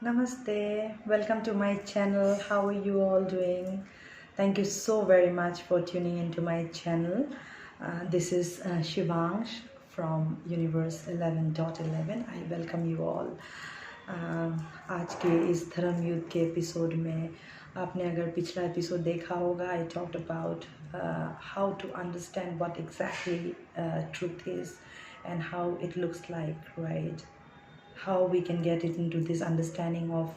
Namaste, welcome to my channel. How are you all doing? Thank you so very much for tuning into my channel. This is Shivangsh from Universe 11.11. I welcome you all. आज के इस धर्म युद्ध के episode में आपने अगर पिछला एपिसोड देखा होगा, I talked about how to understand what exactly truth is and how it looks like, right? How we can get it into this understanding of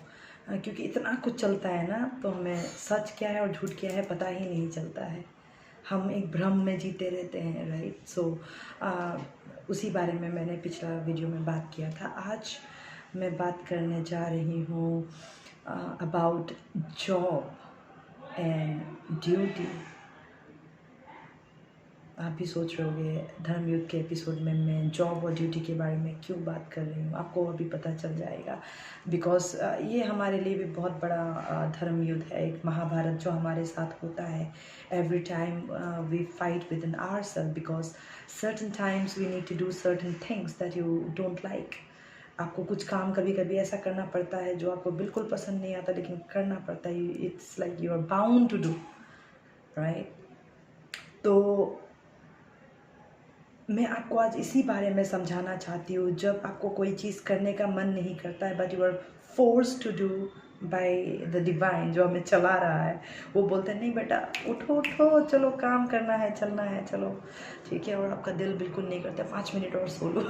क्योंकि इतना कुछ चलता है ना, तो हमें सच क्या है और झूठ क्या है पता ही नहीं चलता है। हम एक भ्रम में जीते रहते हैं, राइट? सो उसी बारे में मैंने पिछला वीडियो में बात किया था। आज मैं बात करने जा रही हूँ अबाउट जॉब एंड ड्यूटी। आप भी सोच रहे होंगे धर्म युद्ध के एपिसोड में मैं जॉब और ड्यूटी के बारे में क्यों बात कर रही हूँ। आपको अभी पता चल जाएगा, बिकॉज ये हमारे लिए भी बहुत बड़ा धर्म युद्ध है, एक महाभारत जो हमारे साथ होता है। Every time we fight within our self, because certain times we need to do certain things that you don't like. आपको कुछ काम कभी कभी ऐसा करना पड़ता है जो आपको बिल्कुल पसंद नहीं आता, लेकिन करना पड़ता है। It's like you are bound to do, right? तो मैं आपको आज इसी बारे में समझाना चाहती हूँ। जब आपको कोई चीज़ करने का मन नहीं करता है, but you are force to do by the divine जो हमें चला रहा है, वो बोलते हैं नहीं बेटा उठो उठो, चलो काम करना है, चलना है, चलो ठीक है। और आपका दिल बिल्कुल नहीं करता 5 मिनट और सो लो।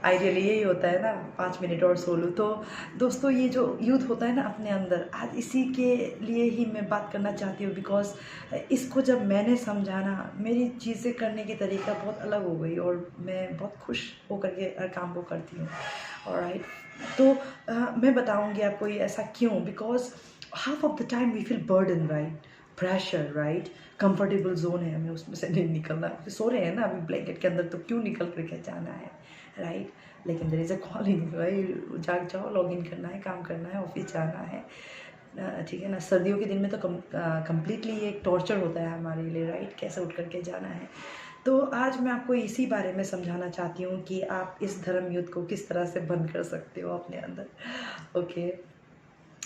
आइडियली यही होता है ना, 5 मिनट और सो लो। तो दोस्तों, ये जो युद्ध होता है ना अपने अंदर, आज इसी के लिए ही मैं बात करना चाहती हूँ। बिकॉज इसको जब मैंने समझाना, मेरी चीज़ें करने की तरीका बहुत अलग हो गई और मैं बहुत खुश होकर के हर काम को करती हूँ। ऑलराइट, तो मैं बताऊँगी आपको ये ऐसा क्यों। Because half of the time we feel burden, right? Pressure, right? Comfortable zone है, हमें उसमें से नहीं निकलना। सो रहे हैं ना अभी ब्लैंकेट के अंदर, तो क्यों निकल करके जाना है, राइट? लेकिन देयर इज़ अ कॉलिंग, भाई जाग जाओ, लॉग इन करना है, काम करना है, ऑफिस जाना है, ठीक है ना। सर्दियों के दिन में तो कम्प्लीटली ये एक टॉर्चर होता है हमारे लिए, राइट? कैसे उठ करके जाना है। तो आज मैं आपको इसी बारे में समझाना चाहती हूँ कि आप इस धर्म युद्ध को किस तरह से बंद कर सकते हो अपने अंदर। ओके,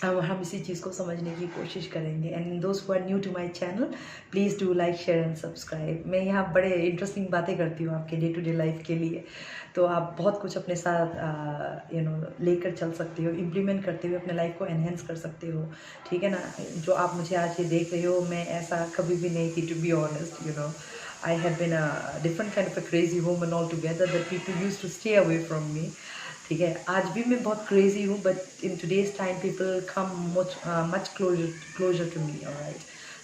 अब हम इसी चीज़ को समझने की कोशिश करेंगे। एंड दोस्त who are new to my channel, please do like, share and subscribe. मैं यहाँ बड़े इंटरेस्टिंग बातें करती हूँ आपके डे टू डे लाइफ के लिए, तो आप बहुत कुछ अपने साथ लेकर चल सकते हो, इम्प्लीमेंट करते हुए अपने लाइफ को एनहेंस कर सकते हो, ठीक है ना। जो आप मुझे आज ये देख रहे हो, मैं ऐसा कभी भी नहीं थी, to be honest. I have been a different kind of a crazy woman altogether that people used to stay away from me, ठीक है। आज भी मैं बहुत क्रेजी हूँ, but in today's time people come much closer to me, alright?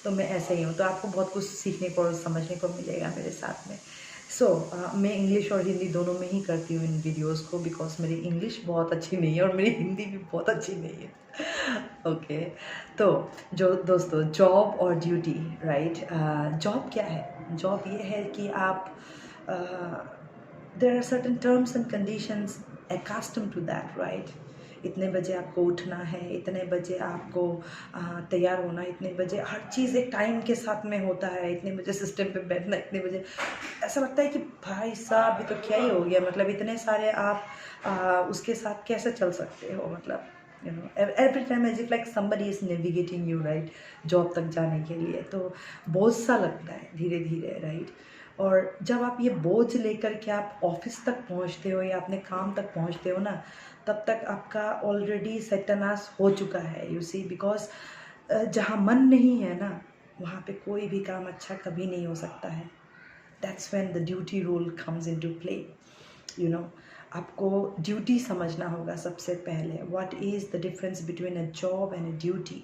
तो मैं ऐसे ही हूँ, तो आपको बहुत कुछ सीखने को और समझने को मिलेगा मेरे साथ में। सो मैं इंग्लिश और हिंदी दोनों में ही करती हूँ इन वीडियोस को, बिकॉज मेरी इंग्लिश बहुत अच्छी नहीं है और मेरी हिंदी भी बहुत अच्छी नहीं है। ओके, तो जो दोस्तों, जॉब और ड्यूटी, राइट? जॉब क्या है? जॉब ये है कि आप there are certain terms and conditions accustomed to that, right? इतने बजे आपको उठना है, इतने बजे आपको तैयार होना, इतने बजे हर चीज़ एक टाइम के साथ में होता है, इतने बजे सिस्टम पे बैठना, इतने बजे। ऐसा लगता है कि भाई साहब ये तो क्या ही हो गया, मतलब इतने सारे आप उसके साथ कैसे चल सकते हो? मतलब every time as if like somebody is navigating you, right? Job तक जाने के लिए तो बोझ सा लगता है धीरे धीरे, राइट? और जब आप ये बोझ लेकर के आप ऑफिस तक पहुंचते हो या अपने काम तक पहुंचते हो ना, तब तक आपका ऑलरेडी सत्यानाश हो चुका है, यू सी। बिकॉज जहाँ मन नहीं है ना, वहाँ पे कोई भी काम अच्छा कभी नहीं हो सकता है। That's when the duty rule comes into play, you know. आपको ड्यूटी समझना होगा सबसे पहले। What is the difference between a job and a duty,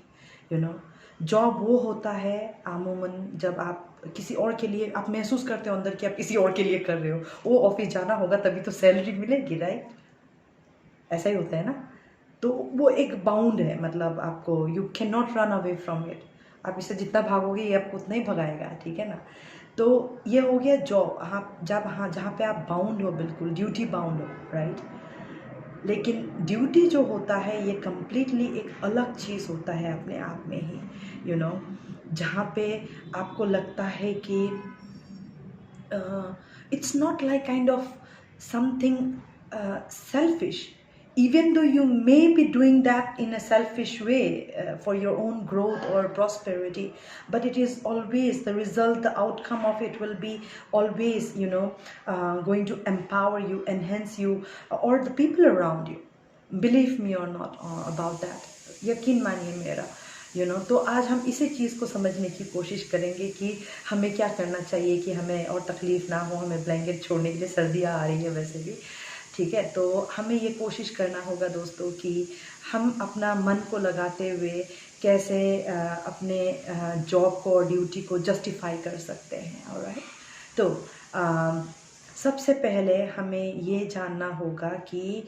you know. Job वो होता है आमूमन जब आप किसी और के लिए, आप महसूस करते हो अंदर कि आप किसी और के लिए कर रहे हो। वो ऑफिस जाना होगा तभी तो सैलरी मिलेगी, राइट? ऐसा ही होता है ना। तो वो एक बाउंड है, मतलब आपको you can not run away from it. आप इससे जितना भागोगे ये आपको उतना ही भगाएगा, ठीक है ना। तो ये हो गया जॉब। आप जब हाँ जहाँ पे आप बाउंड हो, बिल्कुल ड्यूटी बाउंड हो, राइट? लेकिन ड्यूटी जो होता है ये कम्प्लीटली एक अलग चीज़ होता है अपने आप में ही, यू नो। जहाँ पे आपको लगता है कि it's not like kind of something selfish. even though you may be doing that in a selfish way for your own growth or prosperity, but it is always the result, the outcome of it will be always, going to empower you, enhance you, or the people around you. Believe me or not about that, यकीन मानिए मेरा। तो आज हम इसी चीज़ को समझने की कोशिश करेंगे कि हमें क्या करना चाहिए कि हमें और तकलीफ़ ना हो, हमें ब्लैंकेट छोड़ने के लिए, सर्दियाँ आ रही है वैसे भी, ठीक है। तो हमें ये कोशिश करना होगा दोस्तों कि हम अपना मन को लगाते हुए कैसे अपने जॉब को और ड्यूटी को जस्टिफाई कर सकते हैं। ऑलराइट, तो सबसे पहले हमें ये जानना होगा कि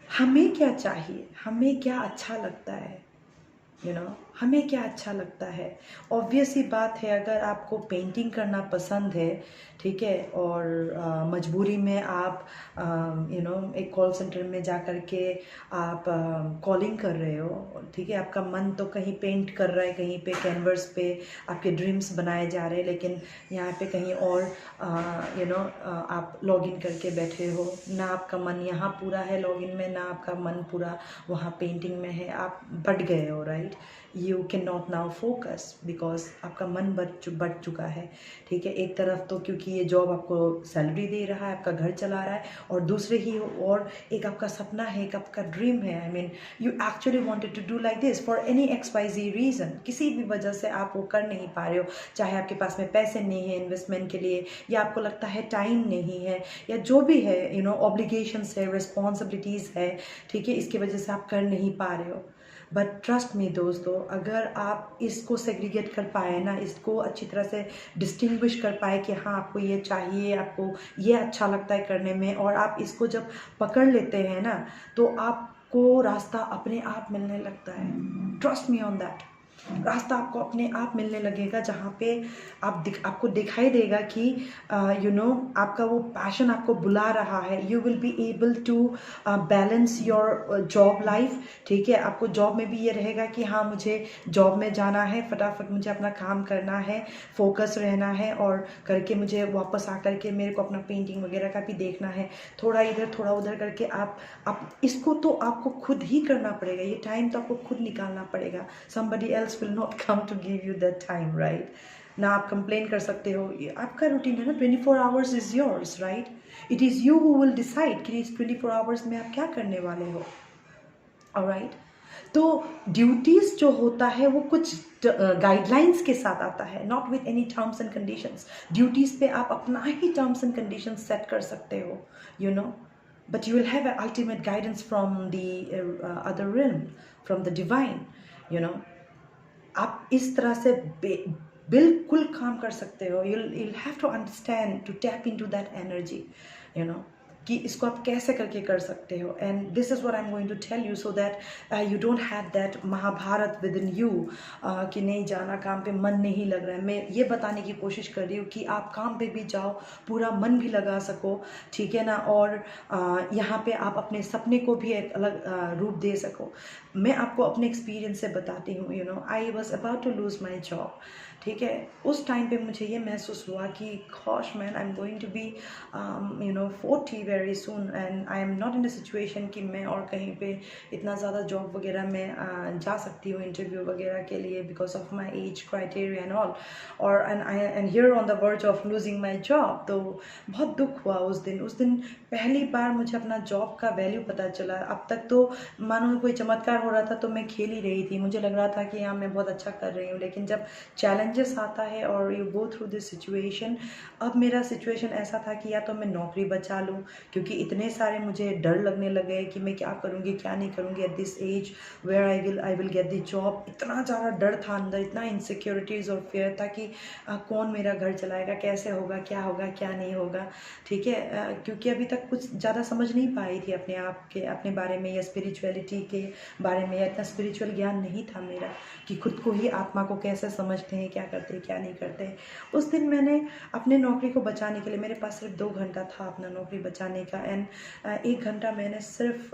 हमें क्या चाहिए, हमें क्या अच्छा लगता है, हमें क्या अच्छा लगता है। ऑब्वियस ही बात है, अगर आपको पेंटिंग करना पसंद है, ठीक है, और मजबूरी में आप एक कॉल सेंटर में जा कर के आप कॉलिंग कर रहे हो, ठीक है, आपका मन तो कहीं पेंट कर रहा है, कहीं पे कैनवस पे आपके ड्रीम्स बनाए जा रहे हैं, लेकिन यहाँ पे कहीं और आप लॉगिन करके बैठे हो, ना आपका मन यहाँ पूरा है लॉगिन में, ना आपका मन पूरा वहाँ पेंटिंग में है, आप बढ़ गए हो। Right, you can not now focus because आपका मन बढ़ चुका है, ठीक है। एक तरफ तो क्योंकि ये जॉब आपको सैलरी दे रहा है, आपका घर चला रहा है, और दूसरे ही और एक आपका सपना है, एक आपका ड्रीम है। I mean you actually wanted to do like this for any XYZ reason, किसी भी वजह से आप वो कर नहीं पा रहे हो, चाहे आपके पास में पैसे नहीं है इन्वेस्टमेंट के लिए, या आपको लगता है टाइम नहीं है, या जो भी है, ऑब्लिगेशंस है, रिस्पॉन्सिबिलिटीज़ है, ठीक है, इसकी वजह से आप कर नहीं पा रहे हो। बट ट्रस्ट मी दोस्तों, अगर आप इसको सेग्रीगेट कर पाए ना, इसको अच्छी तरह से डिस्टिंग्विश कर पाए कि हाँ आपको ये चाहिए, आपको ये अच्छा लगता है करने में, और आप इसको जब पकड़ लेते हैं ना, तो आपको रास्ता अपने आप मिलने लगता है। ट्रस्ट मी ऑन दैट, रास्ता आपको अपने आप मिलने लगेगा, जहाँ पे आपको दिखाई देगा कि आपका वो पैशन आपको बुला रहा है। You will be able to balance your job life, ठीक है। आपको जॉब में भी ये रहेगा कि हाँ मुझे जॉब में जाना है, फटाफट मुझे अपना काम करना है, फोकस रहना है, और करके मुझे वापस आकर के मेरे को अपना पेंटिंग वगैरह का भी देखना है। थोड़ा इधर थोड़ा उधर करके आप इसको तो आपको खुद ही करना पड़ेगा, ये टाइम तो आपको खुद निकालना पड़ेगा। somebody else will not come to give you that time, right? ना आप कंप्लेन कर सकते हो, ये आपका रूटीन है ना, 24 hours is yours, right? It is you who will decide कि इस 24 hours में आप क्या करने वाले हो। alright, तो ड्यूटीज़ जो होता है वो कुछ गाइडलाइंस के साथ आता है, not with any terms and conditions. Duties पे आप अपना ही टर्म्स एंड कंडीशंस सेट कर सकते हो, but you will have an ultimate guidance from the other realm, from the divine, आप इस तरह से बिल्कुल काम कर सकते हो। you'll have to understand to tap into that energy, कि इसको आप कैसे करके कर सकते हो। And this is what I am going to tell you, so that you don't have that Mahabharat within you कि नहीं जाना, काम पे मन नहीं लग रहा है। मैं ये बताने की कोशिश कर रही हूँ कि आप काम पे भी जाओ, पूरा मन भी लगा सको, ठीक है ना, और यहाँ पे आप अपने सपने को भी एक अलग रूप दे सको। मैं आपको अपने एक्सपीरियंस से बताती हूँ, I was about to lose my job, ठीक है। उस टाइम पे मुझे ये महसूस हुआ कि gosh man, I am going to be 40 very soon, and I am not in a situation कि मैं और कहीं पे इतना ज़्यादा जॉब वगैरह में जा सकती हूँ इंटरव्यू वगैरह के लिए, because of my age criteria and all, और and here on the verge of losing my job. तो बहुत दुख हुआ उस दिन पहली बार मुझे अपना जॉब का वैल्यू पता चला। अब तक तो मानो कोई चमत्कार हो रहा था, तो मैं खेल ही रही थी, मुझे लग रहा था कि हाँ मैं बहुत अच्छा कर रही हूँ, लेकिन जब चैलेंजेस आता है और you go through this situation, अब मेरा सिचुएशन ऐसा था कि या तो मैं नौकरी बचा लूँ, क्योंकि इतने सारे मुझे डर लगने लगे कि मैं क्या करूँगी क्या नहीं करूँगी at this age where I will get the job. इतना ज़्यादा डर था अंदर, इतना इनसिक्योरिटीज़ और फेयर था कि कौन मेरा घर चलाएगा, कैसे होगा क्या नहीं होगा, ठीक है। क्योंकि अभी तक कुछ ज़्यादा समझ नहीं पाई थी अपने आप के, अपने बारे में, या स्पिरिचुअलिटी के बारे में, या इतना स्पिरिचुअल ज्ञान नहीं था मेरा कि खुद को ही आत्मा को कैसे समझते हैं, क्या करते हैं क्या नहीं करते। उस दिन मैंने अपने नौकरी को बचाने के लिए, मेरे पास सिर्फ 2 घंटा था अपना नौकरी बचाने जाने का। एंड 1 घंटा मैंने सिर्फ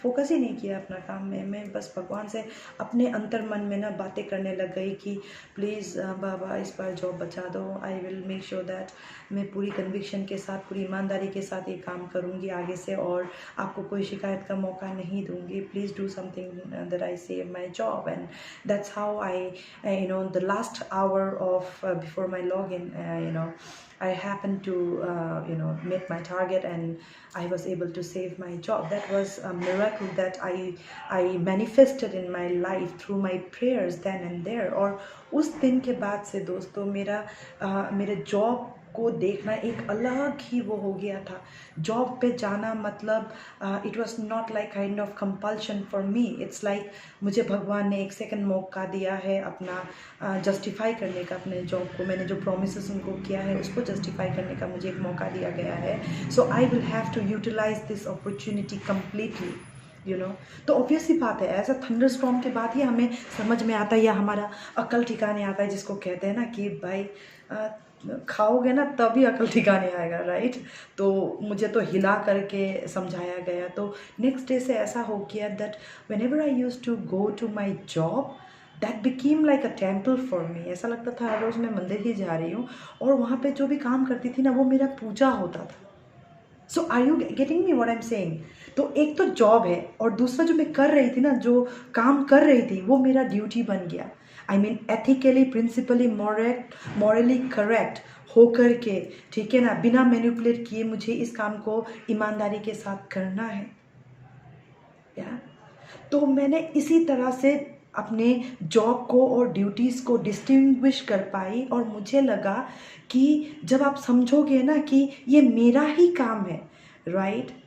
फोकस ही नहीं किया अपना काम में, मैं बस भगवान से अपने अंतर मन में ना बातें करने लग गई कि प्लीज़ बाबा इस बार जॉब बचा दो, I will make sure that मैं पूरी कन्विक्शन के साथ, पूरी ईमानदारी के साथ ये काम करूँगी आगे से और आपको कोई शिकायत का मौका नहीं दूँगी, please do something that I save my job. And that's how I the last hour of before my log in I happened to meet my target and I was able to save my job. That was a miracle that I manifested in my life through my prayers then and there. और उस दिन के बाद से दोस्तों मेरे job को देखना एक अलग ही वो हो गया था। जॉब पे जाना मतलब it was not like kind of compulsion for me, it's like मुझे भगवान ने एक सेकंड मौका दिया है अपना जस्टिफाई करने का, अपने जॉब को मैंने जो प्रोमिसेस उनको किया है उसको जस्टिफाई करने का मुझे एक मौका दिया गया है। So I will have to utilize this opportunity completely, तो ऑब्वियसली बात है, ऐसा थंडर स्टॉर्म के बाद ही हमें समझ में आता है या हमारा अक्ल ठिकाने आता है, जिसको कहते हैं ना कि भाई खाओगे ना तभी अकल ठिकाने आएगा, राइट। तो मुझे तो हिला करके समझाया गया। तो नेक्स्ट डे से ऐसा हो गया that whenever I used to go to my job that became like a temple for me. ऐसा लगता था हर रोज़ मैं मंदिर ही जा रही हूँ और वहाँ पे जो भी काम करती थी ना वो मेरा पूजा होता था। So are you getting me what I am saying? तो एक तो जॉब है और दूसरा जो मैं कर रही थी ना, जो काम कर रही थी वो मेरा ड्यूटी बन गया। I mean ethically, principally, morally correct होकर के, ठीक है ना, बिना मैनिपुलेट किए मुझे इस काम को ईमानदारी के साथ करना है। या तो मैंने इसी तरह से अपने जॉब को और ड्यूटीज़ को डिस्टिंग्विश कर पाई और मुझे लगा कि जब आप समझोगे ना कि ये मेरा ही काम है, राइट,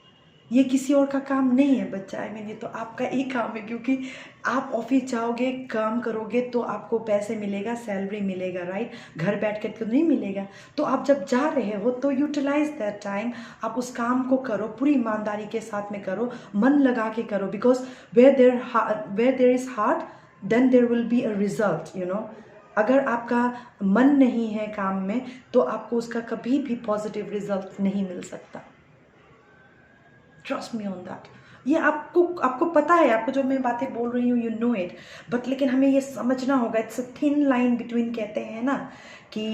ये किसी और का काम नहीं है बच्चा, आई मीन ये तो आपका ही काम है, क्योंकि आप ऑफिस जाओगे, काम करोगे तो आपको पैसे मिलेगा, सैलरी मिलेगा, राइट, घर बैठ कर तो नहीं मिलेगा। तो आप जब जा रहे हो तो यूटिलाइज दैट टाइम, आप उस काम को करो, पूरी ईमानदारी के साथ में करो, मन लगा के करो, because where there is heart then there will be a result, अगर आपका मन नहीं है काम में तो आपको उसका कभी भी पॉजिटिव रिजल्ट नहीं मिल सकता। Trust me on that. ये आपको पता है, आपको जो मैं बातें बोल रही हूँ, यू नो इट, बट लेकिन हमें ये समझना होगा, it's a thin line between, कहते हैं ना कि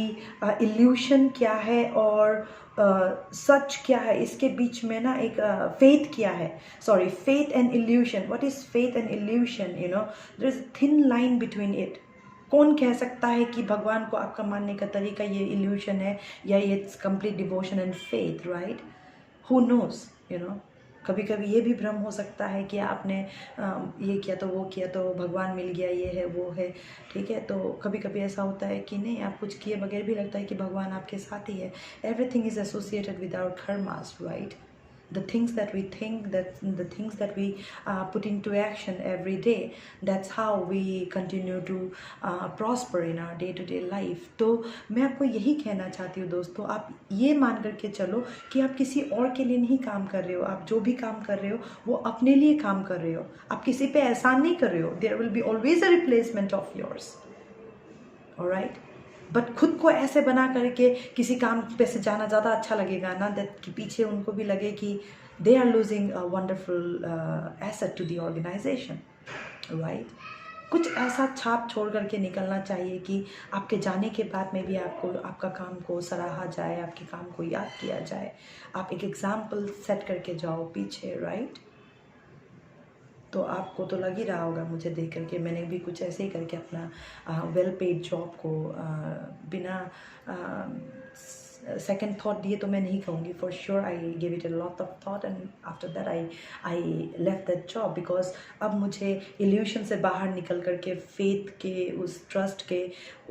इल्यूशन क्या है और सच क्या है, इसके बीच में ना एक फेथ क्या है, sorry, faith and illusion. What is faith and illusion? There is a thin line between it. कौन कह सकता है कि भगवान को आपका मानने का तरीका ये इल्यूशन है या ये it's complete devotion and faith, right? Who knows, कभी कभी ये भी भ्रम हो सकता है कि आपने ये किया तो वो किया तो भगवान मिल गया, ये है वो है, ठीक है। तो कभी कभी ऐसा होता है कि नहीं, आप कुछ किए बगैर भी लगता है कि भगवान आपके साथ ही है। Everything is associated with our karmas, right? The things that we think, that the things that we put into action every day, that's how we continue to prosper in our day-to-day life. तो मैं आपको यही कहना चाहती हूँ दोस्तों, आप ये मान करके चलो कि आप किसी और के लिए नहीं काम कर रहे हो, आप जो भी काम कर रहे हो वो अपने लिए काम कर रहे हो, आप किसी पे एहसान नहीं कर रहे हो। There will be always a replacement of yours, alright? But खुद को ऐसे बना करके किसी काम पे से जाना ज़्यादा अच्छा लगेगा ना, दैट कि पीछे उनको भी लगे कि they are losing a wonderful asset to the organisation, right? कुछ ऐसा छाप छोड़ करके निकलना चाहिए कि आपके जाने के बाद में भी आपका काम को सराहा जाए, आपके काम को याद किया जाए, आप एक एग्जाम्पल सेट करके जाओ पीछे, राइट? तो आपको तो लग ही रहा होगा मुझे देख करके, मैंने भी कुछ ऐसे ही करके अपना वेल पेड जॉब को बिना सेकंड थॉट दिए तो मैं नहीं कहूँगी, for sure I give it a lot of thought and after that I left that job, because अब मुझे इल्यूशन से बाहर निकल करके फेथ के, उस ट्रस्ट के,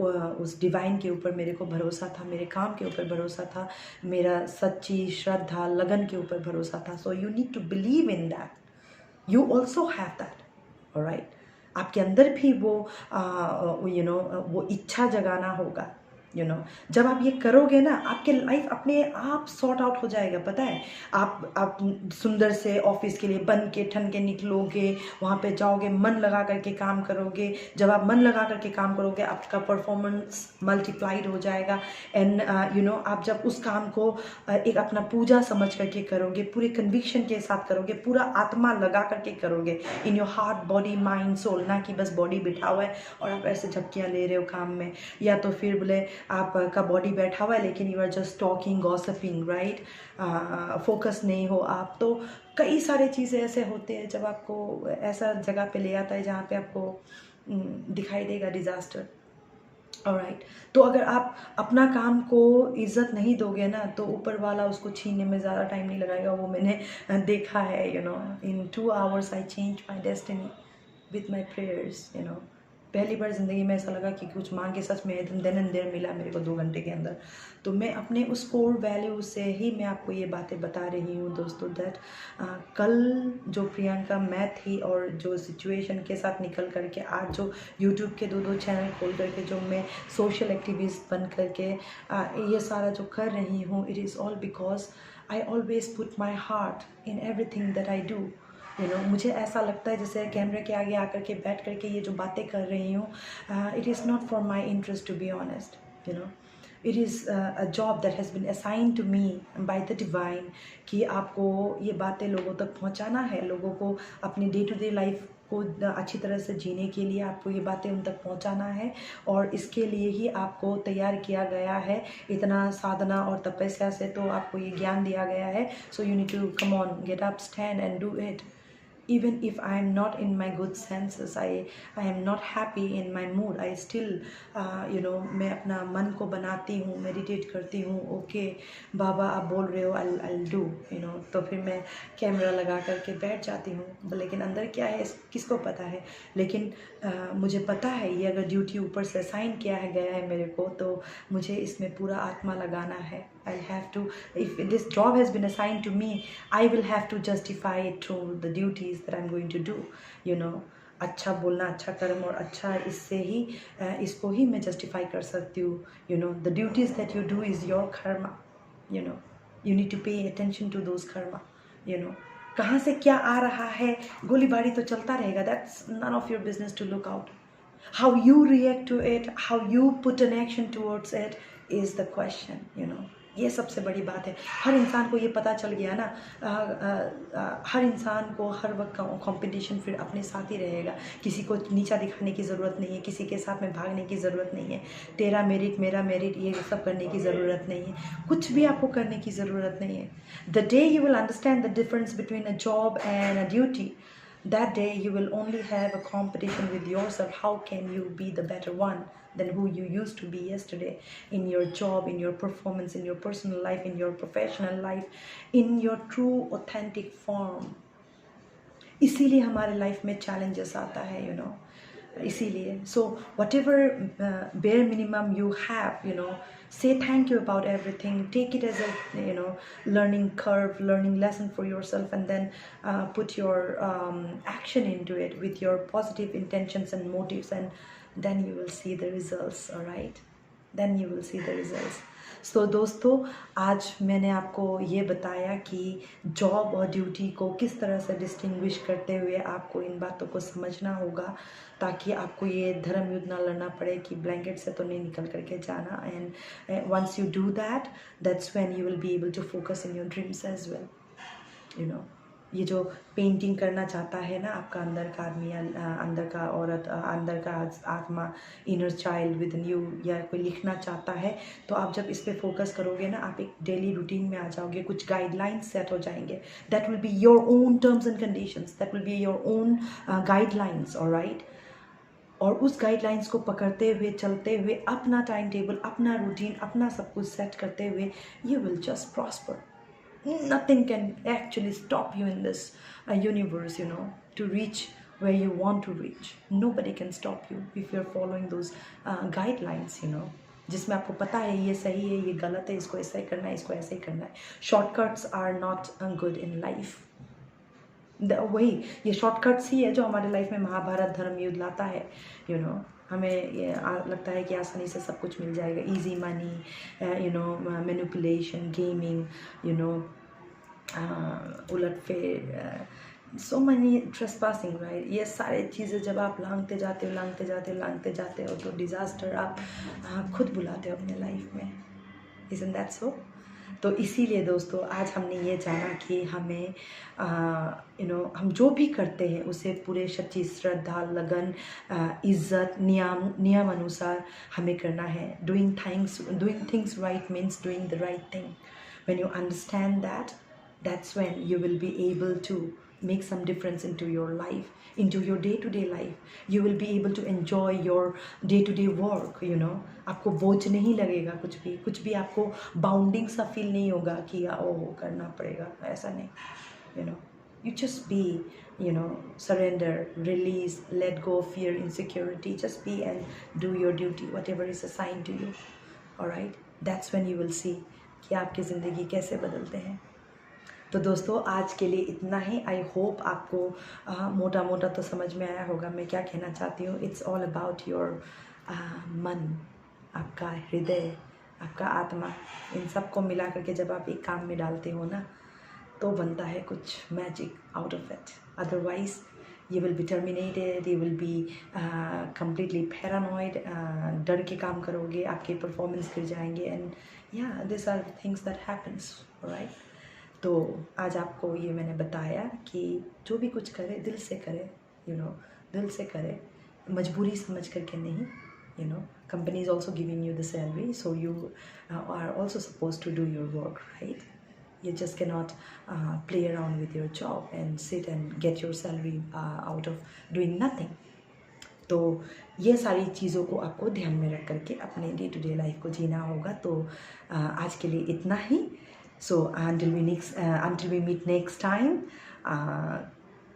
उस डिवाइन के ऊपर मेरे को भरोसा था, मेरे काम के ऊपर भरोसा था, मेरा सच्ची श्रद्धा लगन के ऊपर भरोसा था। So you need to believe in that, you also have that, alright? आपके अंदर भी वो वो इच्छा जगाना होगा, जब आप ये करोगे ना, आपके लाइफ अपने आप सॉर्ट आउट हो जाएगा। पता है, आप सुंदर से ऑफिस के लिए बन के ठन के निकलोगे, वहाँ पे जाओगे, मन लगा करके काम करोगे। जब आप मन लगा करके काम करोगे, आपका परफॉर्मेंस मल्टीप्लाइड हो जाएगा। एंड आप जब उस काम को एक अपना पूजा समझ करके करोगे, पूरे कन्विक्शन के साथ करोगे, पूरा आत्मा लगा करके करोगे, in your heart, body, mind, soul, ना कि बस बॉडी बैठा हुआ है और आप ऐसे झपकियाँ ले रहे हो काम में, या तो फिर बोले आपका बॉडी बैठा हुआ है लेकिन you are just talking, gossiping, right, focus नहीं हो आप। तो कई सारे चीज़ें ऐसे होते हैं जब आपको ऐसा जगह पे ले आता है जहाँ पे आपको दिखाई देगा डिज़ास्टर। ऑलराइट, तो अगर आप अपना काम को इज्जत नहीं दोगे ना, तो ऊपर वाला उसको छीनने में ज़्यादा टाइम नहीं लगाएगा। वो मैंने देखा है। इन 2 hours I change my destiny with my prayers. पहली बार ज़िंदगी में ऐसा लगा कि कुछ मांग के सच में देन एंड देयर मिला मेरे को 2 घंटे के अंदर। तो मैं अपने उस कोर वैल्यू से ही मैं आपको ये बातें बता रही हूँ दोस्तों, दैट कल जो प्रियंका मैं थी और जो सिचुएशन के साथ निकल करके आज जो यूट्यूब के 2-2 चैनल खोल करके जो मैं सोशल एक्टिविस्ट बन करके ये सारा जो कर रही हूँ, it is all because I always put my heart in everything that I do. मुझे ऐसा लगता है जैसे कैमरे के आगे आकर के बैठ करके ये जो बातें कर रही हूँ, it is not for my interest to be honest. It is a job that has been assign to me by the divine, कि आपको ये बातें लोगों तक पहुँचाना है, लोगों को अपनी डे टू डे लाइफ को अच्छी तरह से जीने के लिए आपको ये बातें उन तक पहुंचाना है। और इसके लिए ही आपको तैयार किया गया है, इतना साधना और तपस्या से तो आपको ये ज्ञान दिया गया है। So you need to come on, get up, stand and do it. Even if I am not in my good senses, I am not happy in my mood, I still मैं अपना मन को बनाती हूँ, मेडिटेट करती हूँ। Okay बाबा आप बोल रहे हो, I'll do, तो फिर मैं कैमरा लगा करके बैठ जाती हूँ। लेकिन अंदर क्या है किसको पता है, लेकिन मुझे पता है ये अगर ड्यूटी ऊपर से असाइन किया है गया है मेरे को, तो मुझे इसमें पूरा आत्मा लगाना है। I have to, if this job has been assigned to me, I will have to justify it through the duties that I'm going to do. अच्छा बोलना, अच्छा कर्म और अच्छा इससे ही इसको ही मैं जस्टिफाई कर सकती हूँ। The duties that you do is your karma. You need to pay attention to those karma. कहाँ से क्या आ रहा है, गोलीबारी तो चलता रहेगा, that's none of your business to look out. How you react to it, how you put an action towards it is the question. ये सबसे बड़ी बात है। हर इंसान को ये पता चल गया ना, हर इंसान को हर वक्त कंपटीशन फिर अपने साथ ही रहेगा। किसी को नीचा दिखाने की ज़रूरत नहीं है, किसी के साथ में भागने की ज़रूरत नहीं है, तेरा मेरिट मेरा मेरिट ये सब करने की ज़रूरत नहीं है, कुछ भी आपको करने की ज़रूरत नहीं है। The day you will understand the difference between a job and a duty, that day you will only have a competition with yourself. How can you be the better one than who you used to be yesterday, in your job, in your performance, in your personal life, in your professional life, in your true authentic form. इसीलिए हमारे life में challenges आता है, इसीलिए so what ever bare minimum you have, say thank you about everything, take it as a learning curve, learning lesson for yourself, and then put your action into it with your positive intentions and motives, and then you will see the results. All right, then you will see the results. सो दोस्तों, आज मैंने आपको ये बताया कि job और duty को किस तरह से डिस्टिंग्विश करते हुए आपको इन बातों को समझना होगा, ताकि आपको ये धर्म युद्ध ना लड़ना पड़े कि ब्लैंकेट से तो नहीं निकल करके जाना। And once you do that, that's when you will be able to focus in your dreams as well. ये जो पेंटिंग करना चाहता है ना आपका अंदर का आदमी, अंदर का औरत, अंदर का आत्मा, inner child with in you, या कोई लिखना चाहता है, तो आप जब इस पे फोकस करोगे ना, आप एक डेली रूटीन में आ जाओगे, कुछ गाइडलाइंस सेट हो जाएंगे। That will be your own terms and conditions, that will be your own guidelines. Alright, और उस गाइडलाइंस को पकड़ते हुए चलते हुए अपना टाइम टेबल, अपना रूटीन, अपना सब कुछ सेट करते हुए, you will just prosper. Nothing can actually stop you in this universe, to reach where you want to reach. Nobody can stop you if you're following those guidelines, जिसमें आपको पता है ये सही है, ये गलत है, इसको ऐसा ही करना है, इसको ऐसे ही करना है. Shortcuts are not good in life. वही ये शॉर्टकट्स ही है जो हमारे लाइफ में महाभारत धर्म युद्ध लाता है। हमें ये लगता है कि आसानी से सब कुछ मिल जाएगा, इजी मनी, मैनिपुलेशन, गेमिंग, उलटफेर, सो मनी ट्रेसपासिंग, राइट। ये सारी चीज़ें जब आप लांघते जाते हो तो डिज़ास्टर आप खुद बुलाते हो अपने लाइफ में। Isn't that so? तो इसीलिए दोस्तों आज हमने ये जाना कि हमें हम जो भी करते हैं उसे पूरे सच्ची श्रद्धा, लगन, इज्जत, नियम अनुसार हमें करना है। Doing things right means doing the right thing. When you understand that, that's when you will be able to make some difference into your life, into your day-to-day life. You will be able to enjoy your day-to-day work, आपको बोझ नहीं लगेगा कुछ भी आपको bounding सा feel नहीं होगा कि ओ करना पड़ेगा, ऐसा नहीं। You just be, surrender, release, let go of fear, insecurity, just be and do your duty, whatever is assigned to you. Alright, that's when you will see कि आपकी ज़िंदगी कैसे बदलते हैं। तो दोस्तों आज के लिए इतना ही। आई होप आपको मोटा मोटा तो समझ में आया होगा मैं क्या कहना चाहती हूँ। इट्स ऑल अबाउट योर मन, आपका हृदय, आपका आत्मा, इन सब को मिला करके जब आप एक काम में डालते हो ना तो बनता है कुछ magic out of it. Otherwise you will be terminated, you will be completely paranoid, डर के काम करोगे, आपके परफॉर्मेंस गिर जाएंगे, and these are things that happens, right? तो आज आपको ये मैंने बताया कि जो भी कुछ करे दिल से करे, दिल से करे, मजबूरी समझ करके नहीं। Company is also giving you the salary, so you are also supposed to do your work, right? You just cannot play around with your job and sit and get your salary out of doing nothing. तो ये सारी चीज़ों को आपको ध्यान में रख करके अपने डे टू डे लाइफ को जीना होगा। तो आज के लिए इतना ही। So until we meet next time,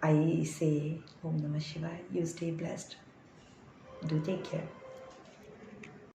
I say Om Namah Shivaya. You stay blessed. Do take care.